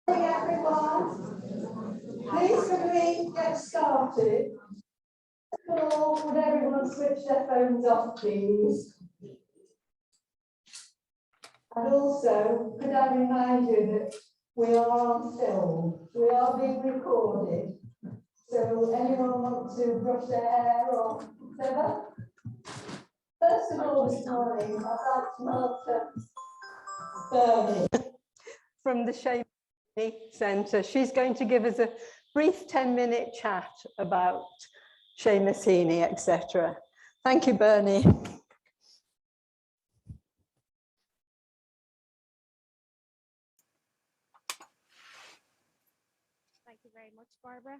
Everyone, please can we get started? Would everyone switch their phones off, please? And also, could I remind you that we are on film, we are being recorded. So anyone want to brush their hair or whatever? First of all, this morning, I'd like to welcome Bernie from the Shame Centre. She's going to give us a brief 10-minute chat about Seamus Heaney, etc. Thank you, Bernie. Thank you very much, Barbara.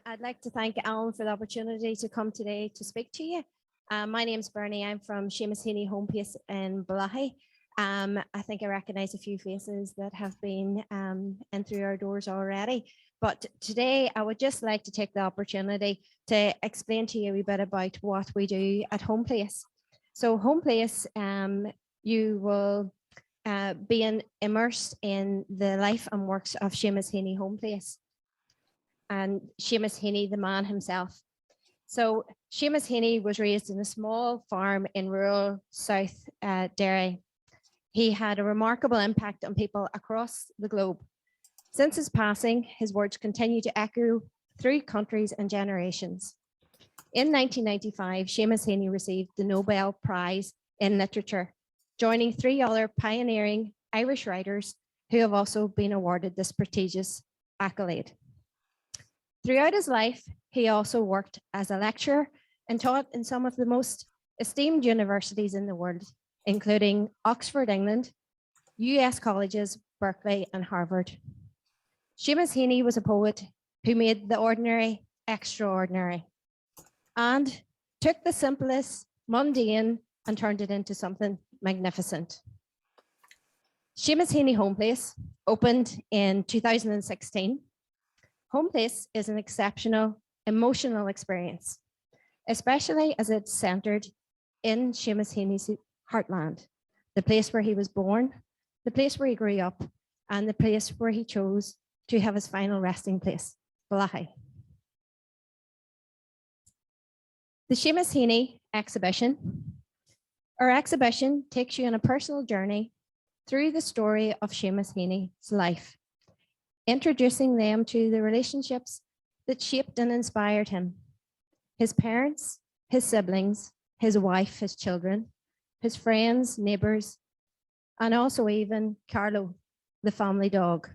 I'd like to thank Alan for the opportunity to come today to speak to you. My name's Bernie. I'm from Seamus Heaney Home Place in Balahi. I think I recognise a few faces that have been in through our doors already. But today I would just like to take the opportunity to explain to you a wee bit about what we do at Home Place. So Home Place, you will be immersed in the life and works of Seamus Heaney Home Place. And Seamus Heaney, the man himself. So Seamus Heaney was raised in a small farm in rural South Derry. He had a remarkable impact on people across the globe. Since his passing, his words continue to echo through countries and generations. In 1995, Seamus Heaney received the Nobel Prize in Literature, joining 3 other pioneering Irish writers who have also been awarded this prestigious accolade. Throughout his life, he also worked as a lecturer and taught in some of the most esteemed universities in the world, including Oxford, England, US colleges, Berkeley, and Harvard. Seamus Heaney was a poet who made the ordinary extraordinary and took the simplest, mundane, and turned it into something magnificent. Seamus Heaney Home Place opened in 2016. Home Place is an exceptional, emotional experience, especially as it's centered in Seamus Heaney's heartland, the place where he was born, the place where he grew up, and the place where he chose to have his final resting place, Balahi. The Seamus Heaney exhibition. Our exhibition takes you on a personal journey through the story of Seamus Heaney's life, introducing them to the relationships that shaped and inspired him. His parents, his siblings, his wife, his children, his friends, neighbours, and also even Carlo, the family dog.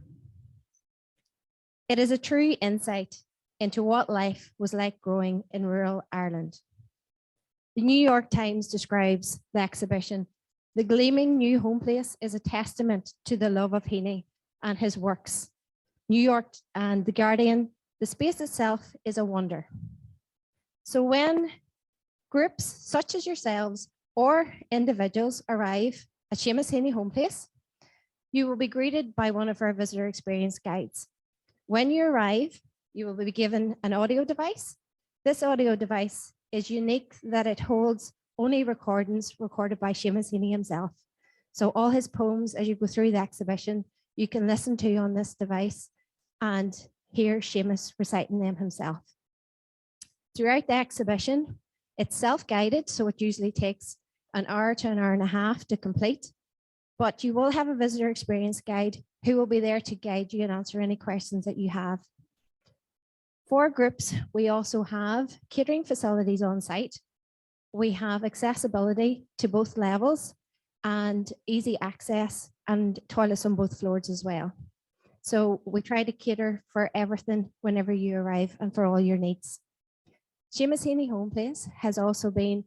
It is a true insight into what life was like growing in rural Ireland. The New York Times describes the exhibition. The gleaming new home place is a testament to the love of Heaney and his works. New York and The Guardian, the space itself is a wonder. So when groups such as yourselves or individuals arrive at Seamus Heaney Home Place, you will be greeted by one of our visitor experience guides. When you arrive, you will be given an audio device. This audio device is unique that it holds only recordings recorded by Seamus Heaney himself. So all his poems, as you go through the exhibition, you can listen to on this device and hear Seamus reciting them himself. Throughout the exhibition, it's self-guided, so it usually takes an hour to an hour and a half to complete, but you will have a visitor experience guide who will be there to guide you and answer any questions that you have. For groups, we also have catering facilities on site. We have accessibility to both levels and easy access and toilets on both floors as well. So we try to cater for everything whenever you arrive and for all your needs. Seamus Heaney Home Place has also been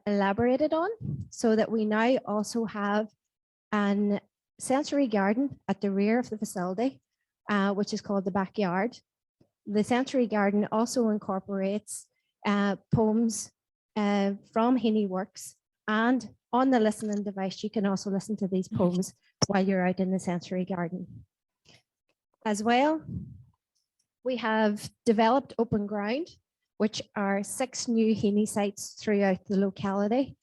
elaborated on so that we now also have an sensory garden at the rear of the facility, which is called the backyard. The sensory garden also incorporates poems from Heaney works, and on the listening device, you can also listen to these poems while you're out in the sensory garden. As well, we have developed open ground, which are 6 new Heaney sites throughout the locality.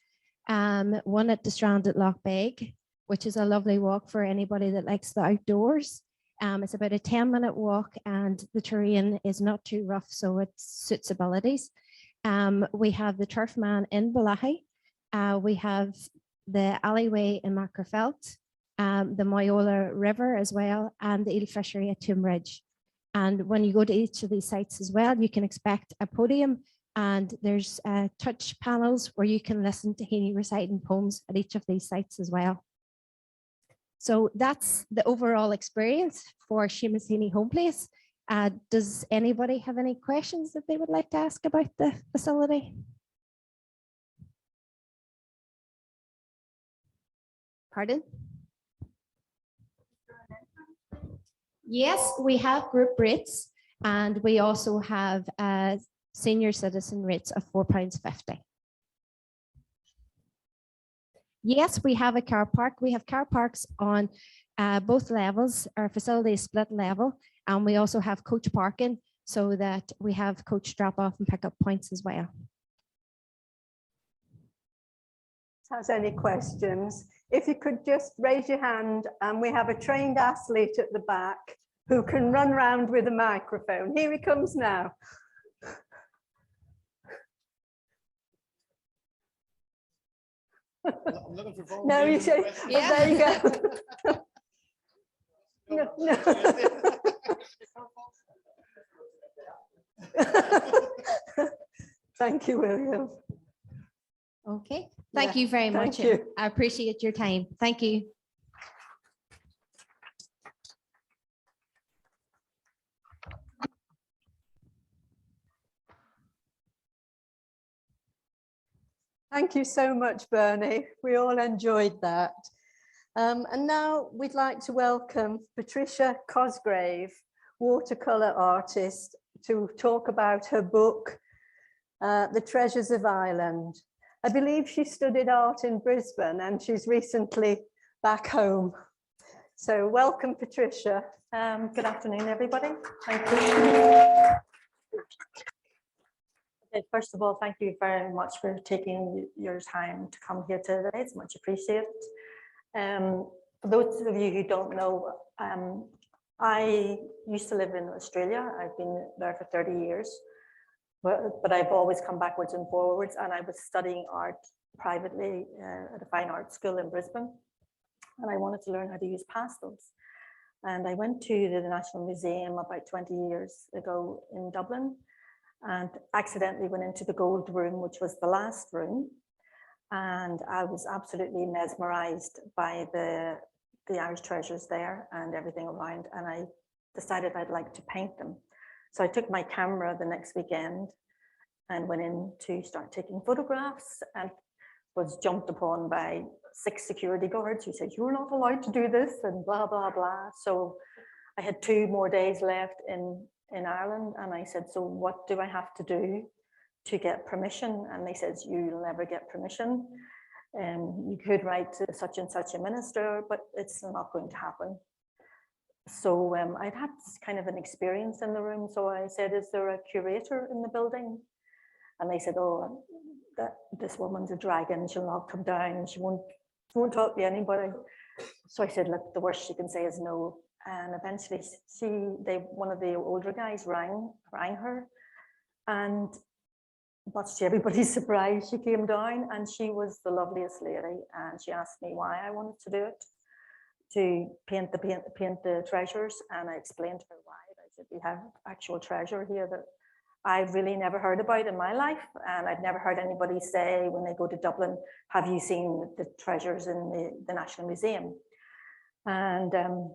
One at the Strand at Loch Beg, which is a lovely walk for anybody that likes the outdoors. It's about a 10-minute walk and the terrain is not too rough, so it suits abilities. We have the Turf Man in Balahi. We have the alleyway in Macrofelt, the Moyola River as well, and the eel fishery at Tomb Ridge. And when you go to each of these sites as well, you can expect a podium, and there's touch panels where you can listen to Heaney reciting poems at each of these sites as well. So that's the overall experience for Seamus Heaney Home Place. Does anybody have any questions that they would like to ask about the facility? Pardon? Yes, we have group rates, and we also have senior citizen rates of £4.50. Yes, we have a car park. We have car parks on both levels. Our facility is split level, and we also have coach parking so that we have coach drop off and pick up points as well. Has any questions? If you could just raise your hand, and we have a trained athlete at the back who can run around with a microphone. Here he comes now. I'm looking for No, you say, Yeah. there you go. No, no. Thank you, William. Okay, thank Yeah, you very thank much. you. I appreciate your time. Thank you. Thank you so much, Bernie. We all enjoyed that. And now we'd like to welcome Patricia Cosgrave, watercolour artist, to talk about her book, The Treasures of Ireland. I believe she studied art in Brisbane and she's recently back home. So welcome, Patricia. Good afternoon, everybody. Thank you. Okay, first of all, thank you very much for taking your time to come here today. It's much appreciated. For those of you who don't know, I used to live in Australia. I've been there for 30 years, but I've always come backwards and forwards, and I was studying art privately at a fine art school in Brisbane, and I wanted to learn how to use pastels. And I went to the National Museum about 20 years ago in Dublin, and accidentally went into the gold room, which was the last room. And I was absolutely mesmerized by the Irish treasures there and everything around. And I decided I'd like to paint them. So I took my camera the next weekend and went in to start taking photographs, and was jumped upon by 6 security guards who said, "You're not allowed to do this," and blah, blah, blah. So I had 2 more days left in Ireland, and I said, "So what do I have to do to get permission?" And they said, "You'll never get permission. You could write to such and such a minister, but it's not going to happen." So I'd had kind of an experience in the room. So I said, "Is there a curator in the building?" And they said, "Oh, this woman's a dragon. She'll not come down. She won't talk to anybody." So I said, "Look, the worst she can say is no." And eventually one of the older guys rang her, and much to everybody's surprise, she came down, and she was the loveliest lady. And she asked me why I wanted to do it, to paint the treasures. And I explained to her why. I said, "We have actual treasure here that I've really never heard about in my life. And I've never heard anybody say when they go to Dublin, 'Have you seen the treasures in the National Museum?'" And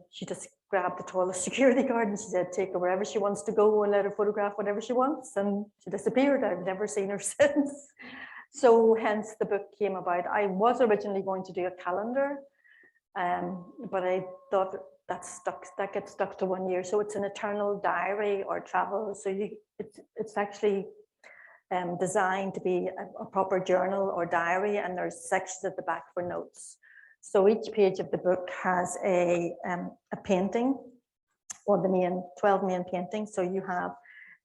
she just grabbed the tallest security guard and she said, "Take her wherever she wants to go and let her photograph whatever she wants." And she disappeared. I've never seen her since. So hence the book came about. I was originally going to do a calendar, but I thought that gets stuck to 1 year. So it's an eternal diary or travel. So it's actually designed to be a proper journal or diary, and there's sections at the back for notes. So each page of the book has a painting, or the main 12 main paintings. So you have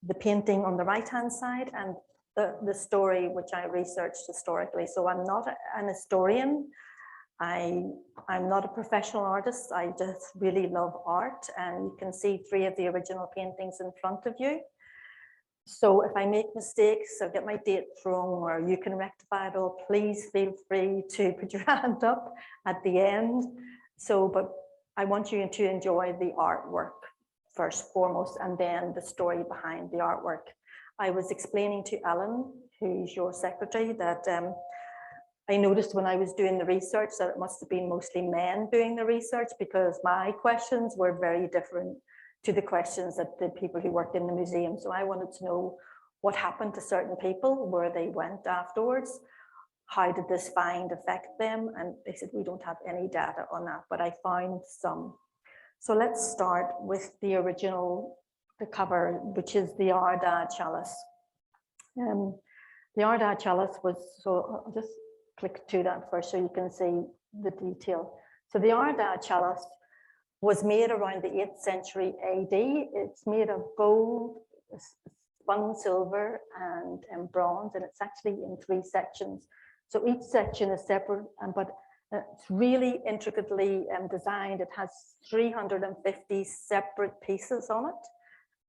the painting on the right hand side and the story, which I researched historically. So I'm not an historian. I'm not a professional artist. I just really love art, and you can see 3 of the original paintings in front of you. So if I make mistakes or get my date wrong, or you can rectify it all, please feel free to put your hand up at the end. So, but I want you to enjoy the artwork first, foremost, and then the story behind the artwork. I was explaining to Ellen, who's your secretary, that I noticed when I was doing the research that it must have been mostly men doing the research, because my questions were very different to the questions that the people who worked in the museum. So I wanted to know what happened to certain people, where they went afterwards, how did this find affect them? And they said, we don't have any data on that, but I found some. So let's start with the original, the cover, which is the Ardagh chalice. The Ardagh chalice was, so I'll just click to that first so you can see the detail. So the Ardagh chalice was made around the 8th century AD. It's made of gold, spun silver, and bronze, and it's actually in 3 sections. So each section is separate, but it's really intricately designed. It has 350 separate pieces on it,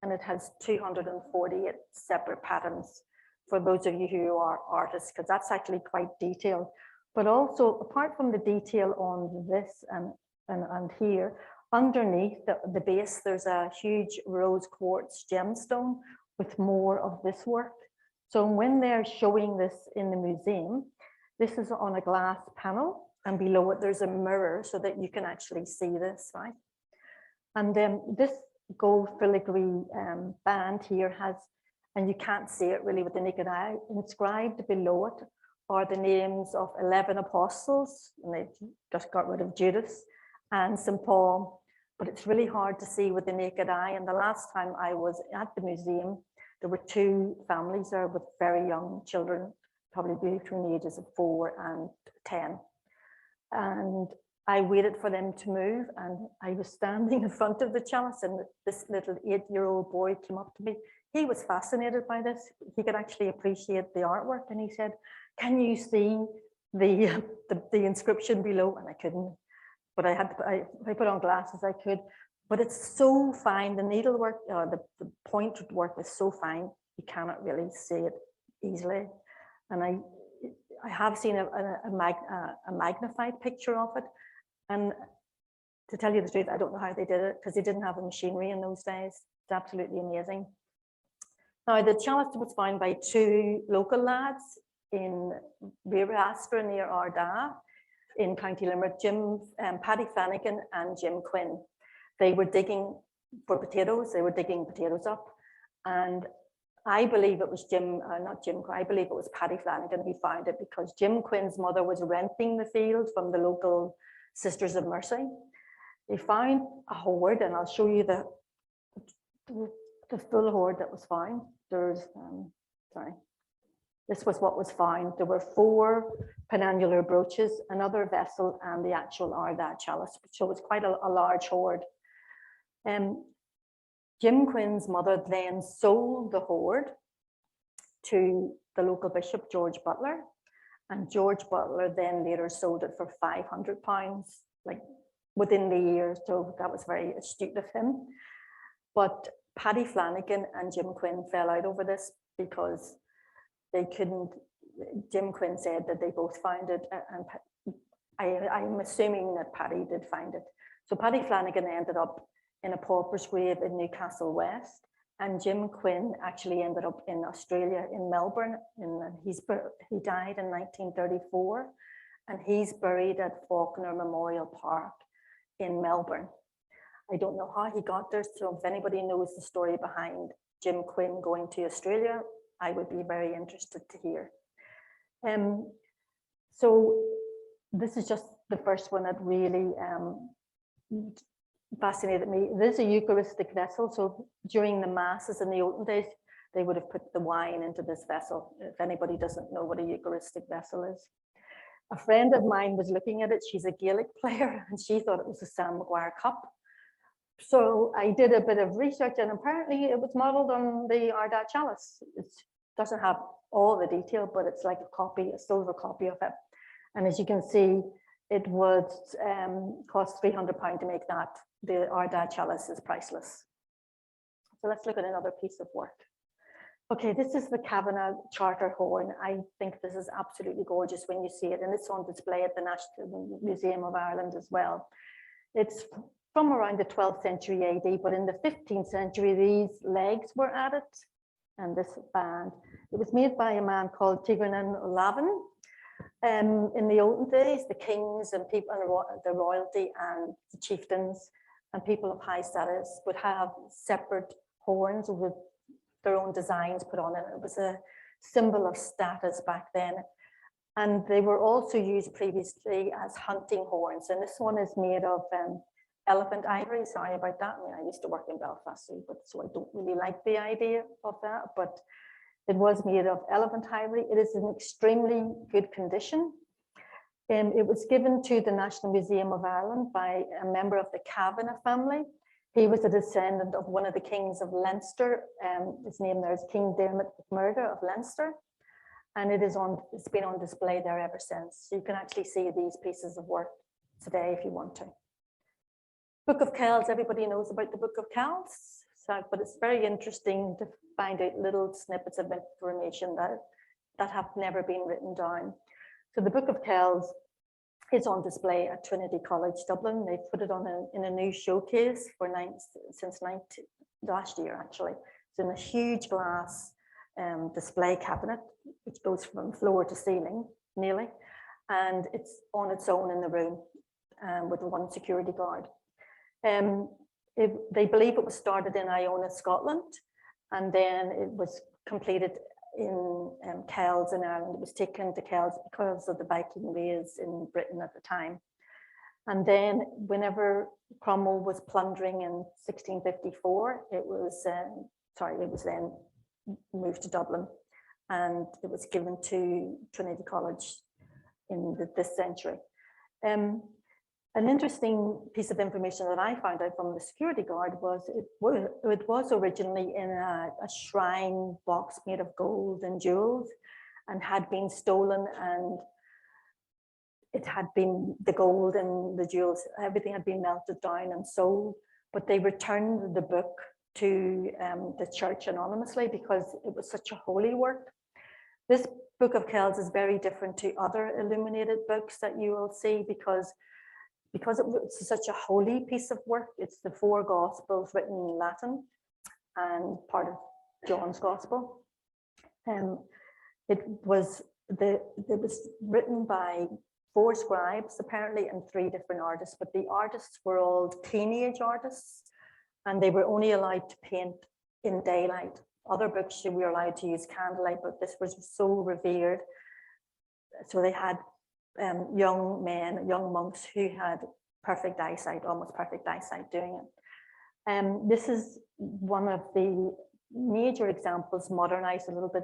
and it has 248 separate patterns for those of you who are artists, because that's actually quite detailed. But also, apart from the detail on this and here, underneath the base, there's a huge rose quartz gemstone with more of this work. So when they're showing this in the museum, this is on a glass panel, and below it there's a mirror so that you can actually see this, right? And then this gold filigree band here has, and you can't see it really with the naked eye, inscribed below it are the names of 11 apostles, and they just got rid of Judas, and St. Paul, but it's really hard to see with the naked eye. And the last time I was at the museum, there were 2 families there with very young children, probably between the ages of 4 and 10. And I waited for them to move, and I was standing in front of the chalice, and this little 8-year-old boy came up to me. He was fascinated by this. He could actually appreciate the artwork, and he said, can you see the inscription below? And I couldn't, but I put on glasses, I could. But it's so fine, the needlework, the pointed work is so fine, you cannot really see it easily. And I have seen a magnified picture of it. And to tell you the truth, I don't know how they did it, because they didn't have the machinery in those days. It's absolutely amazing. Now, the chalice was found by 2 local lads in u3a near Ardagh in County Limerick, Paddy Flanagan and Jim Quinn. They were digging for potatoes. They were digging potatoes up. And I believe it was I believe it was Paddy Flanagan who found it, because Jim Quinn's mother was renting the field from the local Sisters of Mercy. They found a hoard, and I'll show you the full hoard that was found. There's, this was what was found. There were 4 penannular brooches, another vessel, and the actual Ardagh chalice. So it was quite a large hoard. Jim Quinn's mother then sold the hoard to the local bishop, George Butler, and George Butler then later sold it for £500, like within the year. So that was very astute of him. But Paddy Flanagan and Jim Quinn fell out over this, because they couldn't. Jim Quinn said that they both found it, and I'm assuming that Paddy did find it. So Paddy Flanagan ended up in a pauper's grave in Newcastle West, and Jim Quinn actually ended up in Australia, in Melbourne. He died in 1934, and he's buried at Faulkner Memorial Park in Melbourne. I don't know how he got there, so if anybody knows the story behind Jim Quinn going to Australia, I would be very interested to hear. So this is just the first one that really fascinated me. This is a Eucharistic vessel. So during the masses in the olden days, they would have put the wine into this vessel. If anybody doesn't know what a Eucharistic vessel is. A friend of mine was looking at it. She's a Gaelic player, and she thought it was a Sam Maguire cup. So I did a bit of research, and apparently it was modeled on the Ardagh chalice. It doesn't have all the detail, but it's like a copy, a silver copy of it. And as you can see, it would cost £300 to make that. The Ardagh chalice is priceless. So let's look at another piece of work. Okay, this is the Kavanagh Charter horn. I think this is absolutely gorgeous when you see it, and it's on display at the National Museum of Ireland as well. It's from around the 12th century AD, but in the 15th century, these legs were added, and this band. It was made by a man called Tigran O'Lavin. In the olden days, the kings and people, and the royalty and the chieftains and people of high status would have separate horns with their own designs put on it. It was a symbol of status back then. And they were also used previously as hunting horns. And this one is made of elephant ivory. Sorry about that. I mean, I used to work in Belfast, so I don't really like the idea of that, but it was made of elephant ivory. It is in extremely good condition. It was given to the National Museum of Ireland by a member of the Kavanagh family. He was a descendant of one of the kings of Leinster. His name there is King Dermot McMurdo of Leinster. And it's been on display there ever since. So you can actually see these pieces of work today if you want to. Book of Kells, everybody knows about the Book of Kells. So, but it's very interesting to find out little snippets of information that have never been written down. So the Book of Kells is on display at Trinity College Dublin. They've put it on in a new showcase since last year, actually. It's in a huge glass display cabinet, which goes from floor to ceiling, nearly. And it's on its own in the room with one security guard. They believe it was started in Iona, Scotland, and then it was completed in Kells in Ireland. It was taken to Kells because of the Viking raids in Britain at the time. And then whenever Cromwell was plundering in 1654, it was then moved to Dublin, and it was given to Trinity College in this century. An interesting piece of information that I found out from the security guard was it was originally in a shrine box made of gold and jewels, and had been stolen, and it had been the gold and the jewels, everything had been melted down and sold, but they returned the book to the church anonymously because it was such a holy work. This Book of Kells is very different to other illuminated books that you will see because it's such a holy piece of work. It's the 4 Gospels written in Latin and part of John's Gospel. It was written by 4 scribes, apparently, and 3 different artists, but the artists were all teenage artists, and they were only allowed to paint in daylight. Other books we were allowed to use candlelight, but this was so revered. So they had young men, young monks who had perfect eyesight, almost perfect eyesight doing it. This is one of the major examples, modernized a little bit.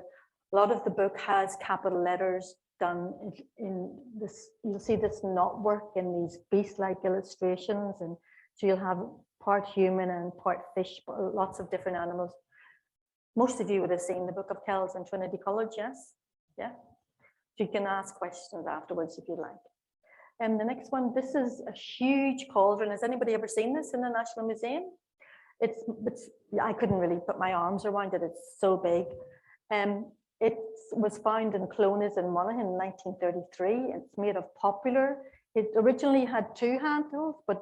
A lot of the book has capital letters done in this. You'll see this knot work in these beast-like illustrations, and so you'll have part human and part fish, lots of different animals. Most of you would have seen the Book of Kells in Trinity College, yes? Yeah. You can ask questions afterwards if you like. And the next one, this is a huge cauldron. Has anybody ever seen this in the National Museum? I couldn't really put my arms around it. It's so big. It was found in Clones in Monaghan in 1933. It's made of poplar. It originally had 2 handles, but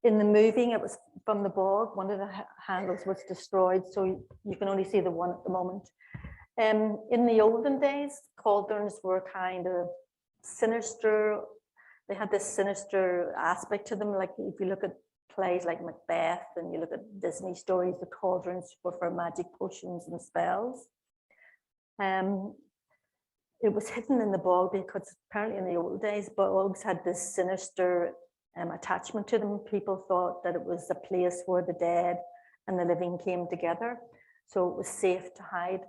in the moving, it was from the bog. One of the handles was destroyed, so you can only see the one at the moment. In the olden days, cauldrons were kind of sinister. They had this sinister aspect to them. Like if you look at plays like Macbeth and you look at Disney stories, the cauldrons were for magic potions and spells. It was hidden in the bog because apparently in the old days, bogs had this sinister attachment to them. People thought that it was a place where the dead and the living came together. so it was safe to hide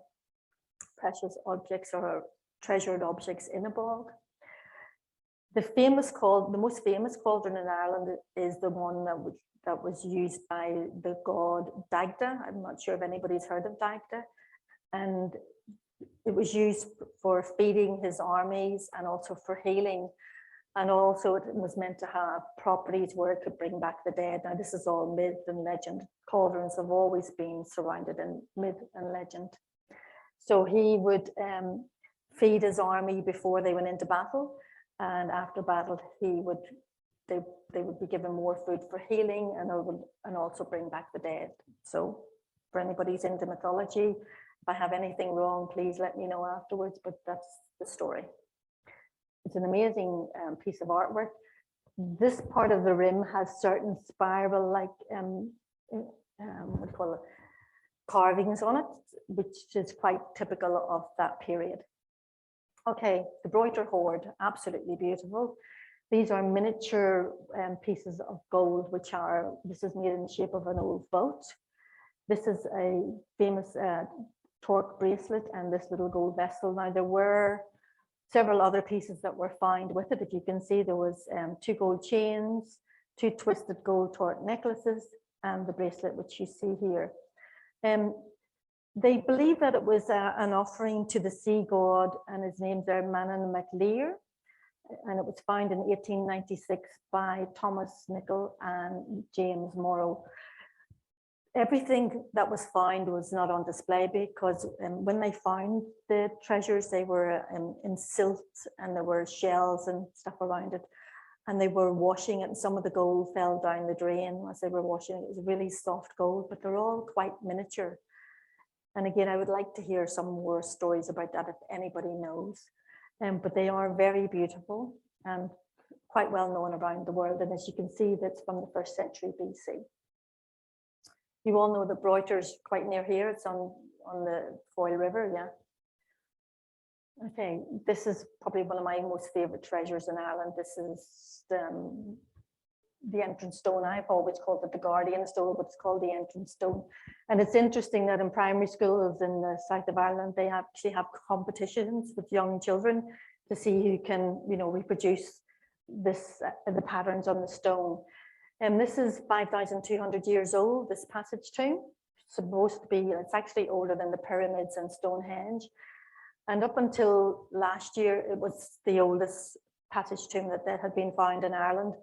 precious objects or treasured objects in a bog. The most famous cauldron in Ireland is the one that was used by the god Dagda. I'm not sure if anybody's heard of Dagda. And it was used for feeding his armies and also for healing. And also it was meant to have properties where it could bring back the dead. Now this is all myth and legend. Cauldrons have always been surrounded in myth and legend. So he would feed his army before they went into battle. And after battle, they would be given more food for healing and also bring back the dead. So for anybody who's into mythology, if I have anything wrong, please let me know afterwards, but that's the story. It's an amazing piece of artwork. This part of the rim has certain spiral-like what do you call it, carvings on it, which is quite typical of that period. Okay, the Broiter hoard, absolutely beautiful. These are miniature pieces of gold, this is made in the shape of an old boat. This is a famous torque bracelet and this little gold vessel. Now there were several other pieces that were found with it. If you can see, there was 2 gold chains, 2 twisted gold torque necklaces, and the bracelet which you see here. They believe that it was an offering to the sea god, and his name's Manon MacLear, and it was found in 1896 by Thomas Nichol and James Morrow. Everything that was found was not on display because when they found the treasures, they were in silt and there were shells and stuff around it, and they were washing it, and some of the gold fell down the drain as they were washing it. It was really soft gold, but they're all quite miniature. And again, I would like to hear some more stories about that if anybody knows. But they are very beautiful and quite well known around the world. And as you can see, that's from the 1st century BC. You all know that Broiter's quite near here. It's on the Foyle River, yeah. Okay, this is probably one of my most favorite treasures in Ireland. This is the entrance stone. I've always called it the guardian stone, but it's called the entrance stone. And it's interesting that in primary schools in the south of Ireland, they actually have competitions with young children to see who can, reproduce the patterns on the stone. And this is 5,200 years old, this passage tomb. Supposed to be, it's actually older than the pyramids and Stonehenge. And up until last year, it was the oldest passage tomb that had been found in Ireland.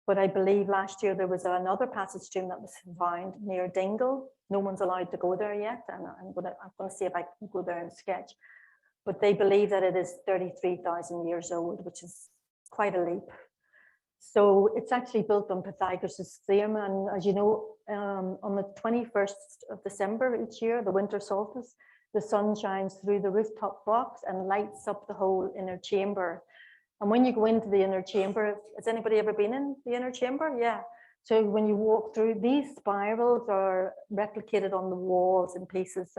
But I believe last year there was another passage tomb that was found near Dingle. No one's allowed to go there yet, and I'm going to see if I can go there and sketch. But they believe that it is 33,000 years old, which is quite a leap. So it's actually built on Pythagoras' theorem, and as you know, on the 21st of December each year, the winter solstice, the sun shines through the rooftop box and lights up the whole inner chamber. And when you go into the inner chamber, has anybody ever been in the inner chamber? Yeah. So when you walk through, these spirals are replicated on the walls in pieces.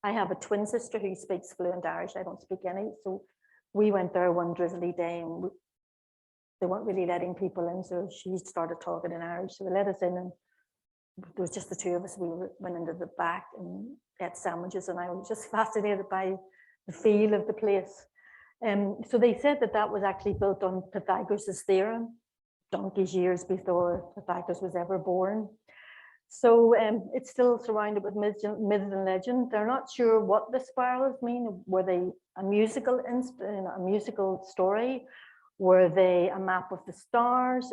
I have a twin sister who speaks fluent Irish. I don't speak any. So we went there one drizzly day and they weren't really letting people in. So she started talking in Irish. So they let us in and there was just the 2 of us. We went into the back and ate sandwiches, and I was just fascinated by the feel of the place. So they said that was actually built on Pythagoras' theorem, donkey's years before Pythagoras was ever born. So it's still surrounded with myth and legend. They're not sure what the spirals mean. Were they a musical story? Were they a map of the stars?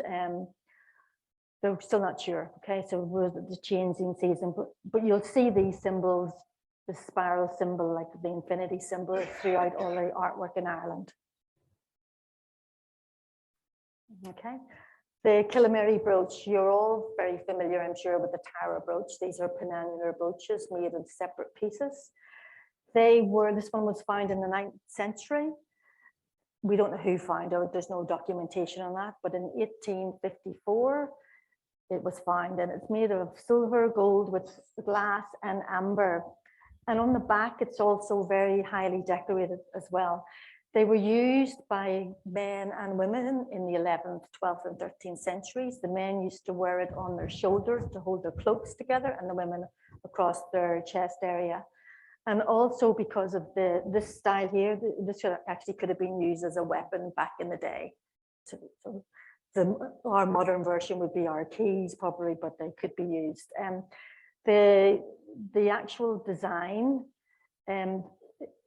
They're still not sure. Okay, so was it the changing season? But you'll see these symbols, the spiral symbol, like the infinity symbol, throughout all the artwork in Ireland. Okay, the Killamary brooch. You're all very familiar, I'm sure, with the Tara brooch. These are penannular brooches made in separate pieces. This one was found in the 9th century. We don't know who found it. There's no documentation on that. But in 1854, it was found, and it's made of silver, gold with glass and amber. And on the back, it's also very highly decorated as well. They were used by men and women in the 11th, 12th, and 13th centuries. The men used to wear it on their shoulders to hold their cloaks together, and the women across their chest area. And also because of this style here, this actually could have been used as a weapon back in the day. So our modern version would be our keys probably, but they could be used. The actual design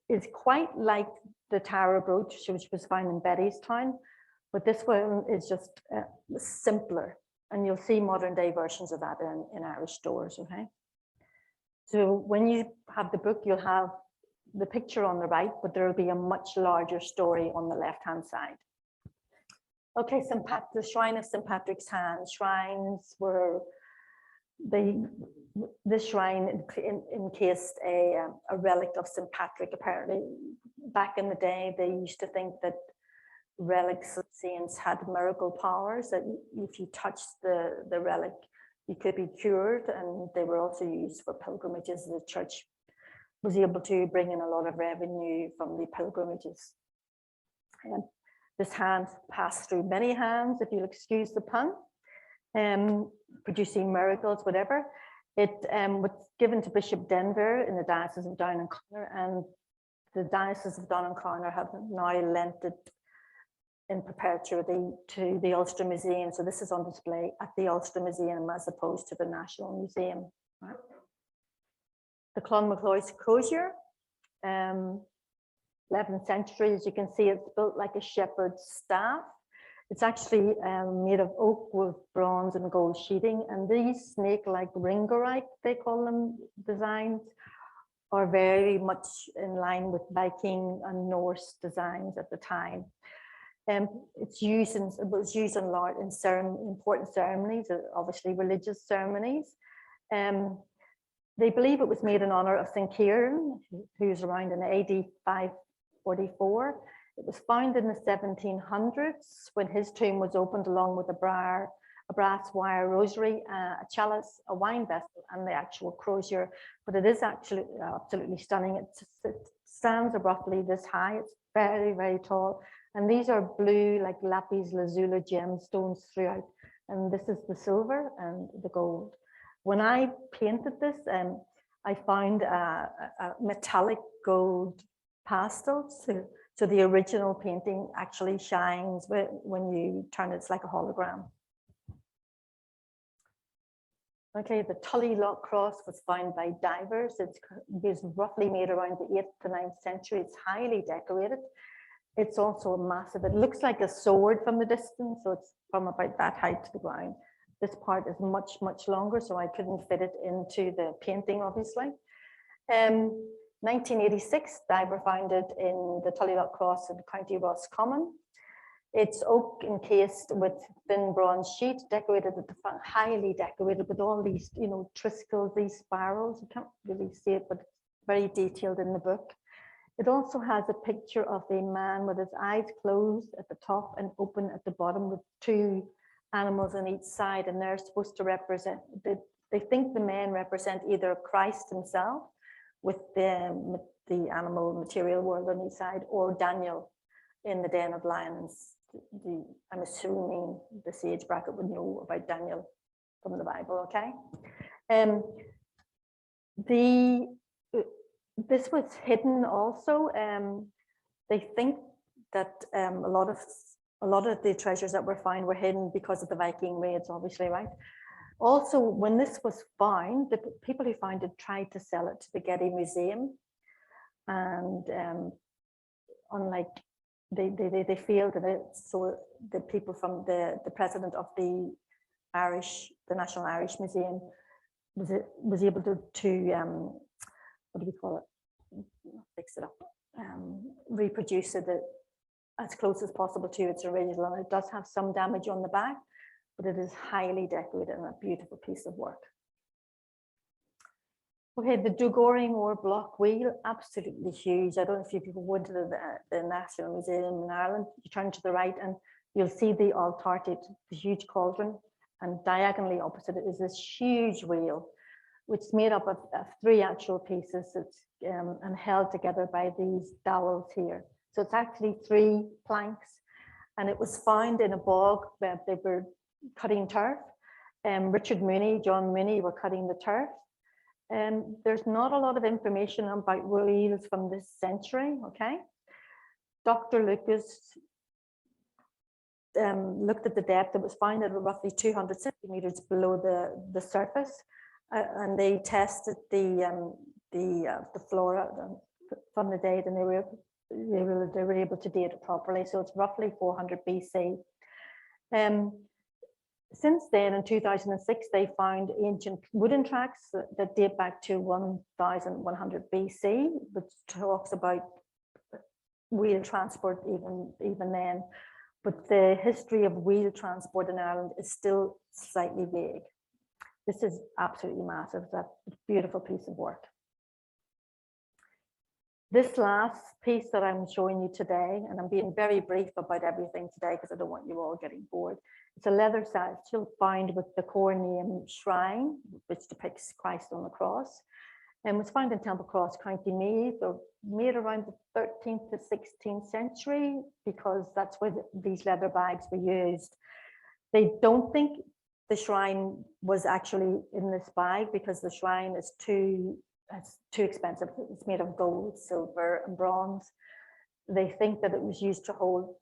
is quite like the Tara brooch, which was found in Bettystown, but this one is just simpler, and you'll see modern day versions of that in Irish stores. Okay, so when you have the book, you'll have the picture on the right, but there will be a much larger story on the left hand side. Okay, the shrine of St. Patrick's Hand. Shrines were this shrine encased a relic of St. Patrick. Apparently, back in the day, they used to think that relics of saints had miracle powers, that if you touched the relic, you could be cured, and they were also used for pilgrimages. The church was able to bring in a lot of revenue from the pilgrimages. And this hand passed through many hands, if you'll excuse the pun, producing miracles, whatever. It was given to Bishop Denver in the Diocese of Down and Conor, and the Diocese of Down and Conor have now lent it in perpetuity to the Ulster Museum. So this is on display at the Ulster Museum as opposed to the National Museum. Right? The Clonmaclois crozier, 11th century, as you can see, it's built like a shepherd's staff. It's actually made of oak with bronze and gold sheeting, and these snake-like ringorite, they call them, designs, are very much in line with Viking and Norse designs at the time. It was used in important ceremonies, obviously religious ceremonies. They believe it was made in honor of St. Kieran, who was around in AD 544. It was found in the 1700s when his tomb was opened, along with a brass wire rosary, a chalice, a wine vessel, and the actual crozier. But it is actually absolutely stunning. It stands roughly this high. It's very, very tall. And these are blue, like lapis lazuli gemstones throughout. And this is the silver and the gold. When I painted this, I found a metallic gold pastel. So the original painting actually shines when you turn it. It's like a hologram. Okay, the Tully Lock Cross was found by divers. It was roughly made around the 8th to 9th century. It's highly decorated. It's also massive. It looks like a sword from the distance, so it's from about that height to the ground. This part is much, much longer, so I couldn't fit it into the painting, obviously. 1986, diver found it in the Tully Lock Cross in County Roscommon. It's oak encased with thin bronze sheet, decorated at the front, highly decorated with all these, you know, triskells, these spirals. You can't really see it, but it's very detailed in the book. It also has a picture of a man with his eyes closed at the top and open at the bottom, with two animals on each side, and they're supposed to represent, they think the men represent either Christ himself with the animal material world on each side, or Daniel in the den of lions. I'm assuming the sage bracket would know about Daniel from the Bible, okay? This was hidden also. They think that a lot of the treasures that were found were hidden because of the Viking raids, obviously, right? Also, when this was found, the people who found it tried to sell it to the Getty Museum, and unlike they failed at it. So the people from the president of the National Irish Museum was able to what do we call it? Fix it up, reproduce it as close as possible to its original. And it does have some damage on the back, but it is highly decorated and a beautiful piece of work. Okay, the Dugorymore block wheel, absolutely huge. I don't know if you went to the National Museum in Ireland. You turn to the right and you'll see the altarte, the huge cauldron, and diagonally opposite it is this huge wheel, which is made up of 3 actual pieces. It's and held together by these dowels here. So it's actually 3 planks, and it was found in a bog where they were cutting turf. Richard Mooney, John Mooney were cutting the turf. There's not a lot of information about wheels from this century, okay? Dr. Lucas looked at the depth. It was found at roughly 200 centimeters below the surface, and they tested the flora from the date, and they were able to date it properly. So it's roughly 400 BC. Since then, in 2006, they found ancient wooden tracks that date back to 1100 BC, which talks about wheel transport even then. But the history of wheel transport in Ireland is still slightly vague. This is absolutely massive. That's a beautiful piece of work. This last piece that I'm showing you today, and I'm being very brief about everything today because I don't want you all getting bored. It's a leather satchel found with the Corneum shrine, which depicts Christ on the cross, and was found in Templecross, County Meath, or made around the 13th to 16th century, because that's where these leather bags were used. They don't think the shrine was actually in this bag because the shrine is too expensive. It's made of gold, silver, and bronze. They think that it was used to hold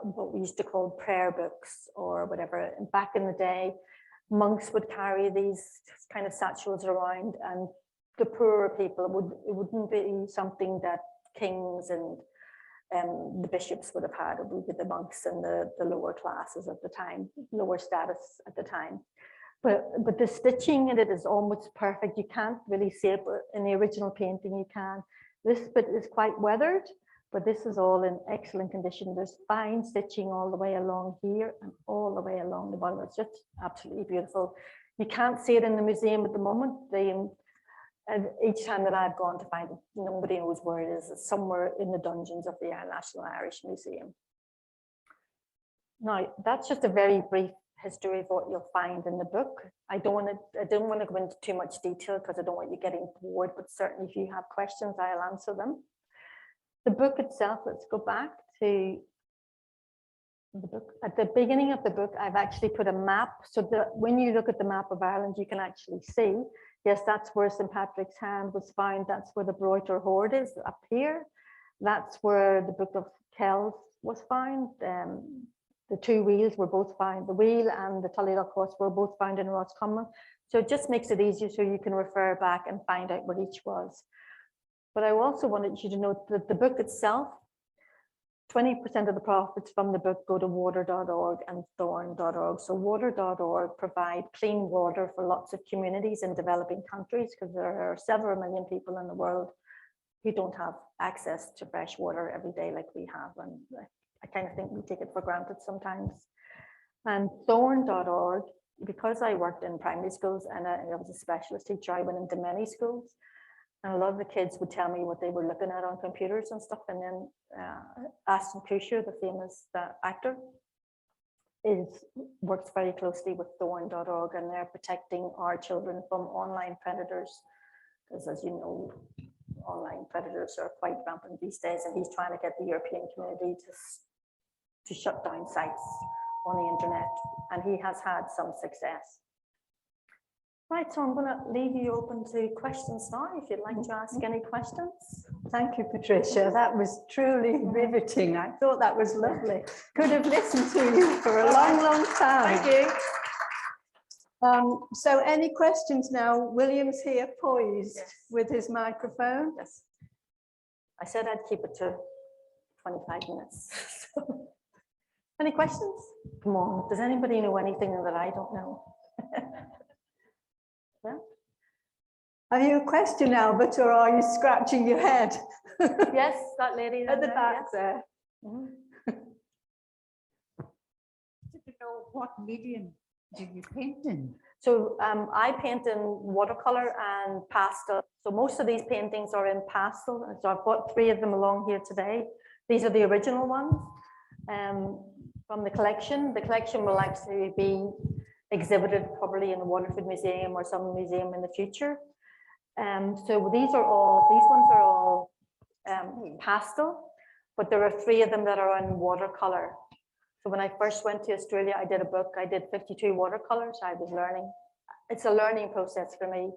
what we used to call prayer books or whatever. And back in the day, monks would carry these kind of satchels around, and the poorer people, it wouldn't be something that kings and the bishops would have had. It would be the monks and the lower classes at the time, lower status at the time. But the stitching in it is almost perfect. You can't really see it, but in the original painting you can. This bit is quite weathered, but this is all in excellent condition. There's fine stitching all the way along here and all the way along the bottom. It's just absolutely beautiful. You can't see it in the museum at the moment. And each time that I've gone to find it, nobody knows where it is. It's somewhere in the dungeons of the National Irish Museum. Now, that's just a very brief history of what you'll find in the book. I don't want to go into too much detail because I don't want you getting bored, but certainly if you have questions, I'll answer them. The book itself, let's go back to the book. At the beginning of the book, I've actually put a map so that when you look at the map of Ireland, you can actually see, yes, that's where St. Patrick's Hand was found. That's where the Protraiture Hoard is up here. That's where the Book of Kells was found. The two wheels were both found. The wheel and the Tullylock horse were both found in Roscommon. So it just makes it easier so you can refer back and find out where each was. But I also wanted you to note that the book itself, 20% of the profits from the book go to water.org and thorn.org. So water.org provide clean water for lots of communities in developing countries, because there are several million people in the world who don't have access to fresh water every day like we have. And I kind of think we take it for granted sometimes. And thorn.org, because I worked in primary schools and I was a specialist teacher, I went into many schools. And a lot of the kids would tell me what they were looking at on computers and stuff. And then Ashton Kutcher, the famous actor, works very closely with thorn.org, and they're protecting our children from online predators. Because as you know, online predators are quite rampant these days, and he's trying to get the European community to shut down sites on the internet, and he has had some success. Right, so I'm going to leave you open to questions now, if you'd like to ask any questions. Thank you, Patricia. That was truly riveting. I thought that was lovely. Could have listened to you for a long, long time. Thank you. So any questions now? William's here poised, Yes, with his microphone. Yes. I said I'd keep it to 25 minutes. So, any questions? Come on, does anybody know anything that I don't know? Yeah. Have you a question, Albert, or are you scratching your head? Yes, that lady At the there, back yes. there. Mhm. To know what medium do you paint in? So I paint in watercolor and pastel. So most of these paintings are in pastel. So I've got 3 of them along here today. These are the original ones from the collection. The collection will actually be exhibited probably in the Waterford Museum or some museum in the future. So these ones are all pastel, but there are 3 of them that are in watercolor. So when I first went to Australia, I did 52 watercolors. I was learning. It's a learning process for me.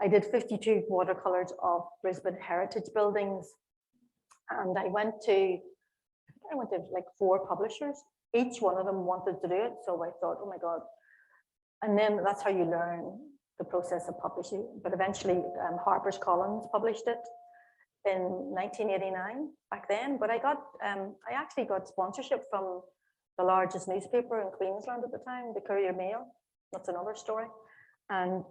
I did 52 watercolors of Brisbane heritage buildings. And I went to like 4 publishers. Each one of them wanted to do it. So I thought, oh my God. And then that's how you learn the process of publishing. But eventually HarperCollins published it in 1989 back then. But I actually got sponsorship from the largest newspaper in Queensland at the time, the Courier Mail. That's another story. And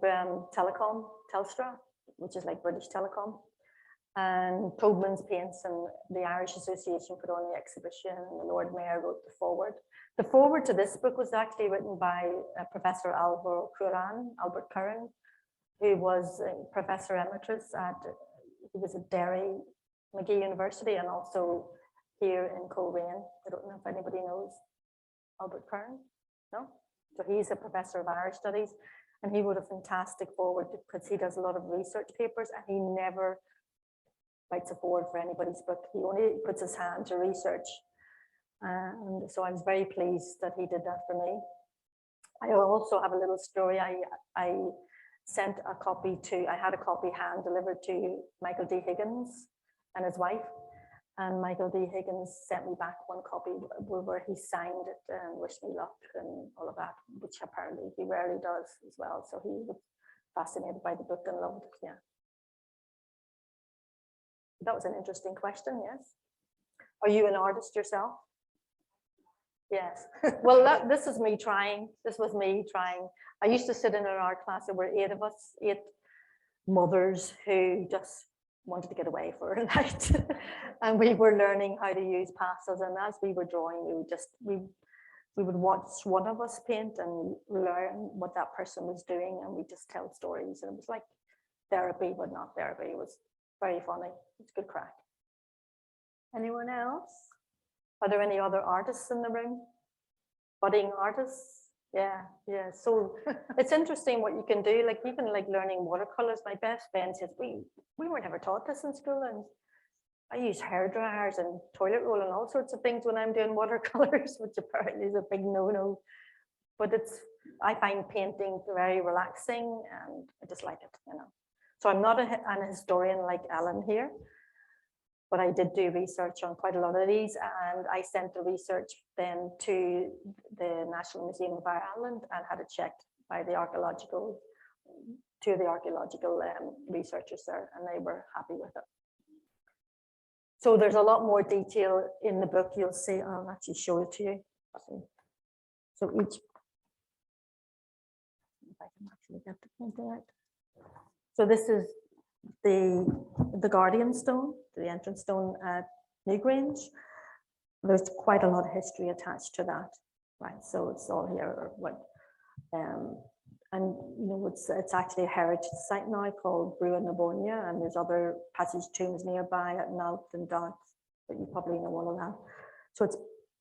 Telstra, which is like British Telecom. And Toblin's Paints and the Irish Association put on the exhibition, and the Lord Mayor wrote the foreword. The foreword to this book was actually written by Professor Albert Curran, who was a professor emeritus he was at Derry, McGee University, and also here in Coleraine. I don't know if anybody knows Albert Curran, no? So he's a professor of Irish studies, and he wrote a fantastic foreword because he does a lot of research papers, and he never writes a foreword for anybody's book. He only puts his hand to research. And so I was very pleased that he did that for me. I also have a little story. I sent a copy I had a copy hand delivered to Michael D. Higgins and his wife. And Michael D. Higgins sent me back one copy where he signed it and wished me luck and all of that, which apparently he rarely does as well. So he was fascinated by the book and loved it, yeah. That was an interesting question, yes. Are you an artist yourself? Yes. Well, this is me trying. This was me trying. I used to sit in an art class. There were 8 of us, 8 mothers who just wanted to get away for a night. And we were learning how to use pastels. And as we were drawing, we would watch one of us paint and learn what that person was doing. And we just tell stories. And it was like therapy, but not therapy. It was very funny. It's good crack. Anyone else? Are there any other artists in the room? Budding artists? Yeah. So it's interesting what you can do. Like even like learning watercolors. My best friend says we were never taught this in school, and I use hair dryers and toilet roll and all sorts of things when I'm doing watercolors, which apparently is a big no-no. But I find painting very relaxing, and I just like it, you know. So I'm not an historian like Alan here, but I did do research on quite a lot of these, and I sent the research then to the National Museum of Ireland and had it checked by the archaeological researchers there, and they were happy with it. So there's a lot more detail in the book. You'll see, I'll actually show it to you. So each, if I can actually get the pointer out. So this is the Guardian Stone, the entrance stone at Newgrange. There's quite a lot of history attached to that, right? So it's all here. And you know, it's actually a heritage site now called Brua Nabonia, and there's other passage tombs nearby at Naut and Dart, but you probably know all of that. So it's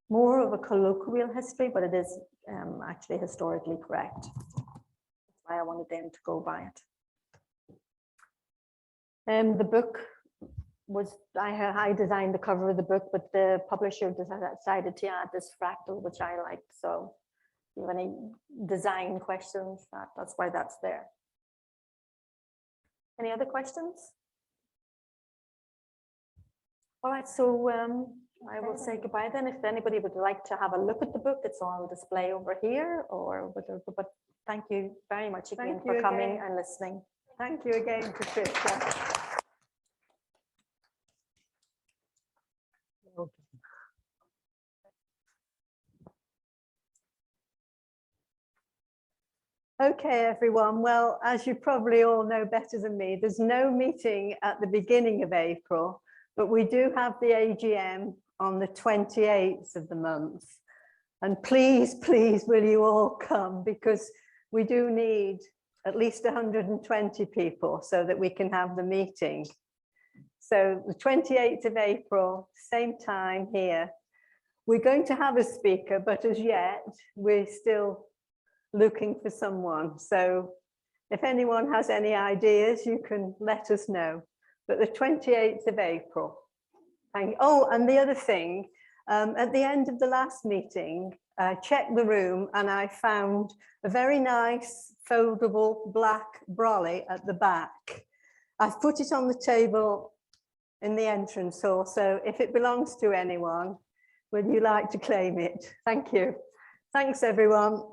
more of a colloquial history, but it is actually historically correct. That's why I wanted them to go by it. The book was, I designed the cover of the book, but the publisher decided to add this fractal, which I liked. So if you have any design questions, that's why that's there. Any other questions? All right, so I will say goodbye then. If anybody would like to have a look at the book, it's on display over here or whatever. But thank you very much again for coming and listening. Thank you again, Patricia. Okay, everyone. Well, as you probably all know better than me, there's no meeting at the beginning of April, but we do have the AGM on the 28th of the month. And please, please, will you all come, because we do need at least 120 people so that we can have the meeting. So the 28th of April, same time here. We're going to have a speaker, but as yet, we're still looking for someone. So if anyone has any ideas, you can let us know. But the 28th of April. Thank you. Oh, and the other thing, at the end of the last meeting, checked the room and I found a very nice foldable black brolly at the back. I've put it on the table in the entrance hall, so if it belongs to anyone, would you like to claim it? Thank you. Thanks, everyone.